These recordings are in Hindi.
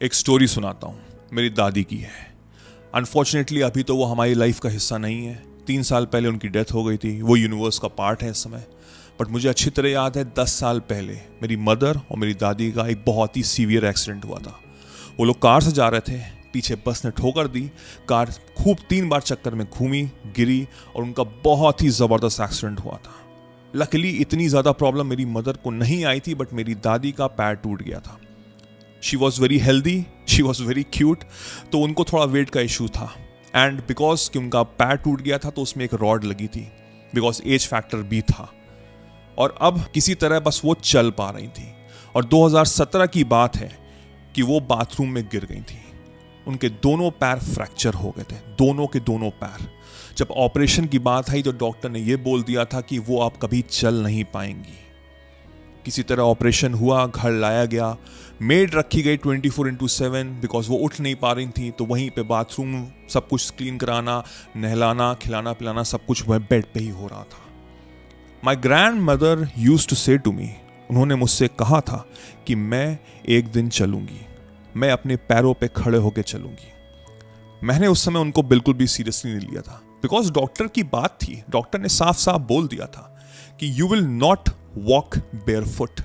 एक स्टोरी सुनाता हूँ, मेरी दादी की है। अनफॉर्चुनेटली अभी तो वो हमारी लाइफ का हिस्सा नहीं है। 3 साल पहले उनकी डेथ हो गई थी। वो यूनिवर्स का पार्ट है इस समय। बट मुझे अच्छी तरह याद है 10 साल पहले मेरी मदर और मेरी दादी का एक बहुत ही सीवियर एक्सीडेंट हुआ था। वो लोग कार से जा रहे थे, पीछे बस ने ठोकर दी। कार खूब 3 बार चक्कर में घूमी, गिरी और उनका बहुत ही ज़बरदस्त एक्सीडेंट हुआ था। लकीली इतनी ज़्यादा प्रॉब्लम मेरी मदर को नहीं आई थी, बट मेरी दादी का पैर टूट गया था। She was very healthy, she was very cute, तो उनको थोड़ा वेट का इशू था। एंड बिकॉज कि उनका पैर टूट गया था तो उसमें एक रॉड लगी थी, बिकॉज एज फैक्टर भी था। और अब किसी तरह बस वो चल पा रही थी। और 2017 की बात है कि वो बाथरूम में गिर गई थी। उनके दोनों पैर फ्रैक्चर हो गए थे, दोनों के दोनों पैर। जब ऑपरेशन की बात आई तो डॉक्टर ने ये बोल दिया था कि वो अब कभी चल नहीं पाएंगी। किसी तरह ऑपरेशन हुआ, घर लाया गया, मेड रखी गई 24/7 बिकॉज वो उठ नहीं पा रही थी। तो वहीं पे बाथरूम सब कुछ क्लीन कराना, नहलाना, खिलाना पिलाना सब कुछ वह बेड पे ही हो रहा था। My grandmother used to say to me, उन्होंने मुझसे कहा था कि मैं एक दिन चलूंगी, मैं अपने पैरों पे खड़े होकर चलूंगी। मैंने उस समय उनको बिल्कुल भी सीरियसली नहीं लिया था, बिकॉज डॉक्टर की बात थी। डॉक्टर ने साफ साफ बोल दिया था कि you will not walk barefoot,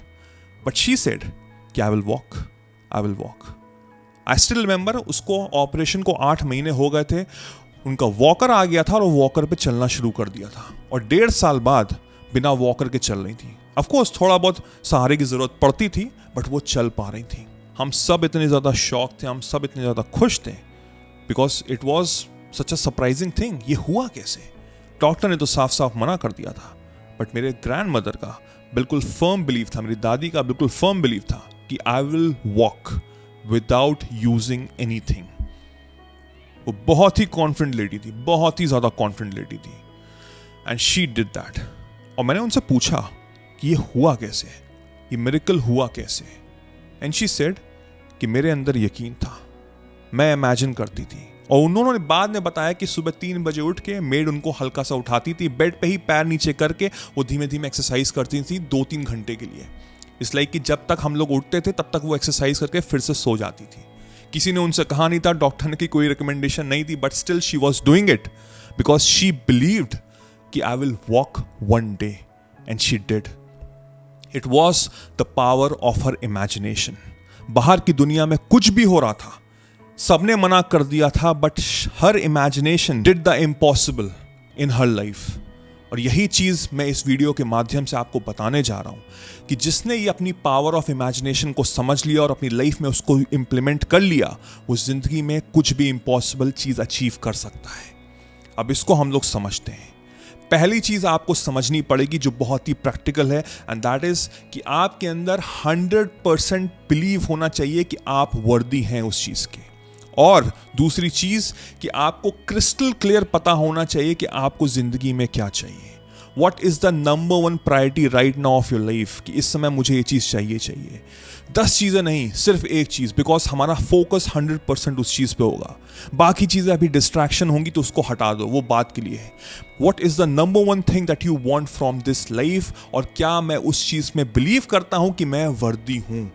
but she said कि I will walk, I will walk. I still remember, उसको ऑपरेशन को 8 महीने हो गए थे। उनका वॉकर आ गया था और वो वॉकर पे चलना शुरू कर दिया था। और 1.5 साल बाद बिना वॉकर के चल रही थी। ऑफकोर्स थोड़ा बहुत सहारे की जरूरत पड़ती थी, बट वो चल पा रही थी। हम सब इतने ज़्यादा शॉक थे, हम सब इतने ज़्यादा खुश थे, because it was such a surprising thing. ये हुआ कैसे? डॉक्टर ने तो साफ साफ मना कर दिया था, बट मेरे ग्रैंड मदर का बिल्कुल फर्म बिलीव था, मेरी दादी का बिल्कुल फर्म बिलीव था कि I will walk without using anything. वो बहुत ही कॉन्फिडेंट लेडी थी, बहुत ही ज़्यादा कॉन्फिडेंट लेडी थी। And she did that. और मैंने उनसे पूछा कि ये हुआ कैसे, ये मिरेकल हुआ कैसे? एंड शी सेड कि मेरे अंदर यकीन था, मैं इमेजिन करती थी। और उन्होंने बाद में बताया कि सुबह 3 बजे उठ के मेड उनको हल्का सा उठाती थी, बेड पे ही पैर नीचे करके वो धीमे धीमे एक्सरसाइज करती थी 2-3 घंटे के लिए। इसलिए कि जब तक हम लोग उठते थे तब तक वो एक्सरसाइज करके फिर से सो जाती थी। किसी ने उनसे कहा नहीं था, डॉक्टर ने की कोई रिकमेंडेशन नहीं थी, but still she was doing it because she believed कि I will walk one day, and she did. It was the power of her imagination. बाहर की दुनिया में कुछ भी हो रहा था, सबने मना कर दिया था, but her imagination did the impossible in her life. और यही चीज़ मैं इस वीडियो के माध्यम से आपको बताने जा रहा हूं कि जिसने ये अपनी पावर ऑफ इमेजिनेशन को समझ लिया और अपनी लाइफ में उसको इम्प्लीमेंट कर लिया, वो जिंदगी में कुछ भी इम्पॉसिबल चीज़ अचीव कर सकता है। अब इसको हम लोग समझते हैं। पहली चीज़ आपको समझनी पड़ेगी जो बहुत ही प्रैक्टिकल है, एंड दैट इज कि आपके अंदर 100% बिलीव होना चाहिए कि आप वर्दी हैं उस चीज़ के। और दूसरी चीज़ कि आपको क्रिस्टल क्लियर पता होना चाहिए कि आपको ज़िंदगी में क्या चाहिए। What is the number 1 priority right now of your life, कि इस समय मुझे ये चीज़ चाहिए। 10 चीज़ें नहीं, सिर्फ एक चीज़, बिकॉज हमारा फोकस 100% उस चीज़ पे होगा। बाकी चीज़ें अभी डिस्ट्रैक्शन होंगी तो उसको हटा दो, वो बात के लिए है। What is the number 1 thing that you want from this life, और क्या मैं उस चीज़ में बिलीव करता हूँ कि मैं वर्दी हूँ?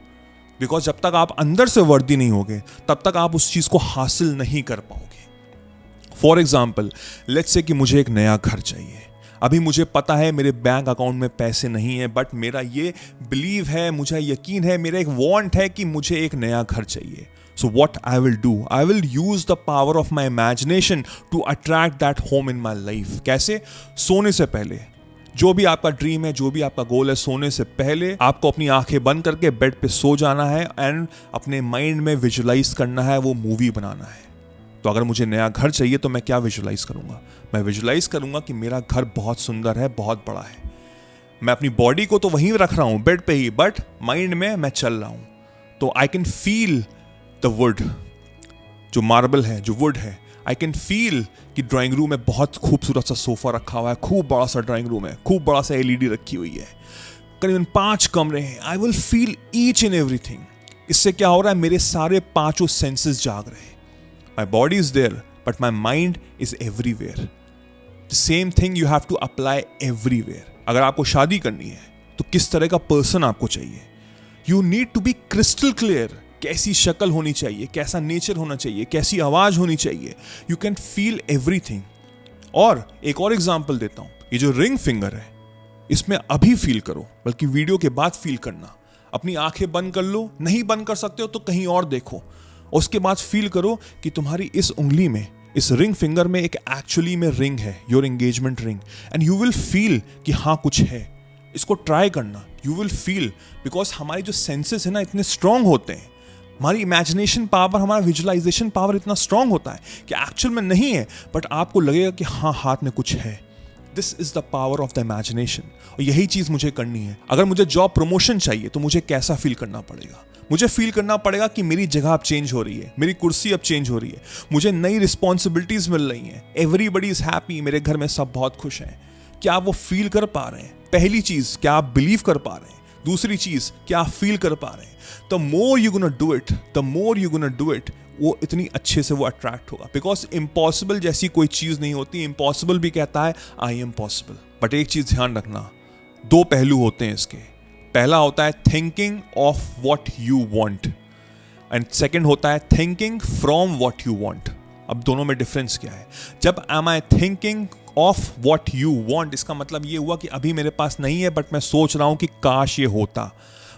बिकॉज जब तक आप अंदर से वर्दी नहीं होगे तब तक आप उस चीज़ को हासिल नहीं कर पाओगे। फॉर एग्जाम्पल, लेट्स से कि मुझे एक नया घर चाहिए। अभी मुझे पता है मेरे बैंक अकाउंट में पैसे नहीं है, बट मेरा ये बिलीव है, मुझे यकीन है, मेरा एक वांट है कि मुझे एक नया घर चाहिए। So what I will do, I will use the power of my imagination to attract that home in my life. कैसे? सोने से पहले जो भी आपका ड्रीम है, जो भी आपका गोल है, सोने से पहले आपको अपनी आंखें बंद करके बेड पे सो जाना है एंड अपने माइंड में विजुलाइज करना है, वो मूवी बनाना है। तो अगर मुझे नया घर चाहिए तो मैं क्या विजुलाइज करूंगा? मैं विजुलाइज करूंगा कि मेरा घर बहुत सुंदर है, बहुत बड़ा है। मैं अपनी बॉडी को तो वहीं रख रहा हूं, बेड पे ही, बट माइंड में मैं चल रहा हूं। तो I can feel the wood, जो मार्बल है, जो वुड है। आई कैन फील कि ड्राइंग रूम में बहुत खूबसूरत सा सोफा रखा हुआ है, खूब बड़ा सा ड्राइंग रूम है, खूब बड़ा सा LED रखी हुई है, करीबन 5 कमरे हैं। I will feel each and everything. इससे क्या हो रहा है? मेरे सारे 5 सेंसेस जाग रहे हैं। My body is there but my mind is everywhere. The same thing you have to apply everywhere. अगर आपको शादी करनी है तो किस तरह का पर्सन आपको चाहिए? You need to be crystal clear कैसी शक्ल होनी चाहिए, कैसा नेचर होना चाहिए, कैसी आवाज होनी चाहिए. You can feel everything. और एक और एग्जांपल देता हूं, ये जो रिंग फिंगर है इसमें अभी फील करो, बल्कि वीडियो के बाद फील करना. अपनी आंखें बंद कर लो, नहीं बंद कर सकते हो तो कहीं और देखो. उसके बाद फील करो कि तुम्हारी इस उंगली में, इस रिंग फिंगर में एक एक्चुअली में रिंग है, your engagement ring. And you will feel कि हाँ कुछ है. इसको ट्राई करना. यू विल फील, बिकॉज हमारी जो सेंसेस है ना इतने स्ट्रांग होते हैं, हमारी इमेजिनेशन पावर, हमारा विजुअलाइजेशन पावर इतना स्ट्रांग होता है कि एक्चुअल में नहीं है, बट आपको लगेगा कि हाँ हाथ में कुछ है. This is the power of the imagination. और यही चीज मुझे करनी है. अगर मुझे जॉब प्रमोशन चाहिए तो मुझे कैसा फील करना पड़ेगा? मुझे फील करना पड़ेगा कि मेरी जगह अब चेंज हो रही है, मेरी कुर्सी अब चेंज हो रही है, मुझे नई रिस्पॉन्सिबिलिटीज मिल रही हैं, एवरीबडी इज हैप्पी, मेरे घर में सब बहुत खुश हैं. क्या आप वो फील कर पा रहे हैं? पहली चीज, क्या आप बिलीव कर पा रहे हैं? दूसरी चीज, क्या आप फील कर पा रहे हैं? The more you gonna do it, the more you gonna do it, वो इतनी अच्छे से वो अट्रैक्ट होगा. बिकॉज इम्पॉसिबल जैसी कोई चीज नहीं होती. इम्पॉसिबल भी कहता है आई एम पॉसिबल. बट एक चीज ध्यान रखना, दो पहलू होते हैं इसके. पहला होता है thinking of what you want, and second होता है thinking from what you want. अब दोनों में डिफरेंस क्या है? जब am I thinking of what you want, इसका मतलब ये हुआ कि अभी मेरे पास नहीं है, बट मैं सोच रहा हूं कि काश ये होता,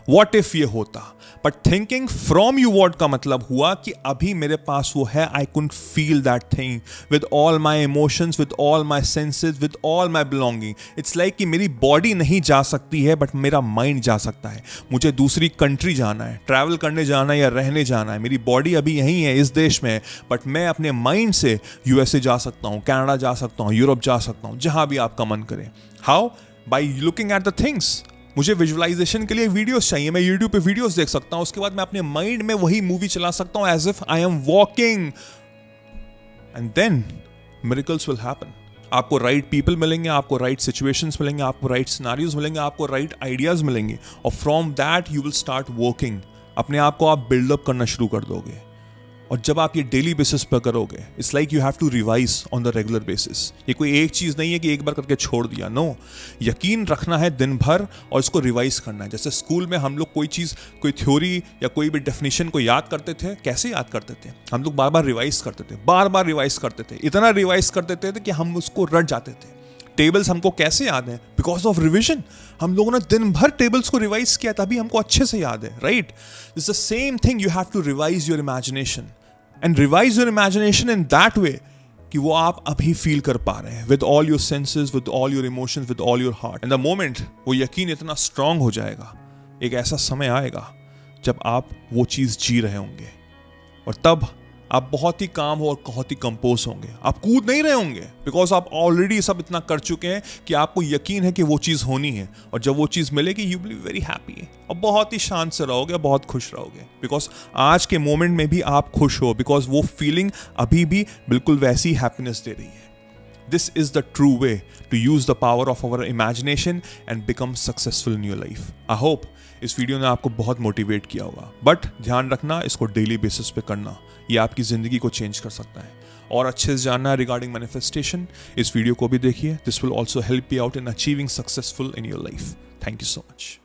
व्हाट इफ ये होता. But thinking from you what का मतलब हुआ कि अभी मेरे पास वो है, I could feel that thing with all my emotions, with all my senses, with all my belonging. It's like कि मेरी बॉडी नहीं जा सकती है, बट मेरा माइंड जा सकता है. मुझे दूसरी कंट्री जाना है, ट्रैवल करने जाना है या रहने जाना है, मेरी बॉडी अभी यहीं है इस देश में, बट मैं अपने माइंड से यूएसए जा सकता हूँ, कनाडा जा सकता हूँ, यूरोप जा सकता हूँ, जहां भी आपका मन करे. How? By looking at the things. मुझे विजुअलाइजेशन के लिए वीडियोस चाहिए, मैं यूट्यूब पे वीडियोस देख सकता हूं, उसके बाद मैं अपने माइंड में वही मूवी चला सकता हूं as if I am walking, and then miracles will happen. आपको राइट पीपल मिलेंगे, आपको राइट सिचुएशंस मिलेंगे, आपको राइट सिनारियोज मिलेंगे, आपको राइट आइडियाज मिलेंगे, और from that you will start working. अपने आप को आप बिल्डअप करना शुरू कर दोगे. और जब आप ये डेली बेसिस पर करोगे, it's like you have to revise on the regular basis. ये कोई एक चीज़ नहीं है कि एक बार करके छोड़ दिया. नो, यकीन रखना है दिन भर और इसको रिवाइज करना है. जैसे स्कूल में हम लोग कोई चीज़, कोई थ्योरी या कोई भी डेफिनेशन को याद करते थे, कैसे याद करते थे? हम लोग बार बार रिवाइज करते थे, बार बार रिवाइज करते थे, इतना रिवाइज करते थे कि हम उसको रट जाते थे. टेबल्स हमको कैसे याद है? Because of revision. हम लोगों ने दिन भर टेबल्स को रिवाइज किया, तभी हमको अच्छे से याद है, right? It's the same thing. You have to revise your imagination, and revise your imagination in that way कि वो आप अभी फील कर पा रहे हैं with all your senses, with all your emotions, with all your heart. And the moment वो यकीन इतना स्ट्रांग हो जाएगा, एक ऐसा समय आएगा जब आप वो चीज जी रहे होंगे, और तब आप बहुत ही काम हो और बहुत ही कंपोज होंगे. आप कूद नहीं रहे होंगे, बिकॉज आप ऑलरेडी सब इतना कर चुके हैं कि आपको यकीन है कि वो चीज़ होनी है. और जब वो चीज़ मिलेगी, you will be very happy, और बहुत ही शांत से रहोगे, बहुत खुश रहोगे, बिकॉज आज के मोमेंट में भी आप खुश हो, बिकॉज वो फीलिंग अभी भी बिल्कुल वैसी हैप्पीनेस दे रही है. This is the true way to use the power of our imagination and become successful in your life. I hope इस वीडियो ने आपको बहुत मोटिवेट किया होगा, बट ध्यान रखना, इसको डेली बेसिस पे करना, ये आपकी ज़िंदगी को चेंज कर सकता है. और अच्छे से जानना है रिगार्डिंग मैनिफेस्टेशन, इस वीडियो को भी देखिए. This will also help you out in achieving successful in your life. Thank you so much.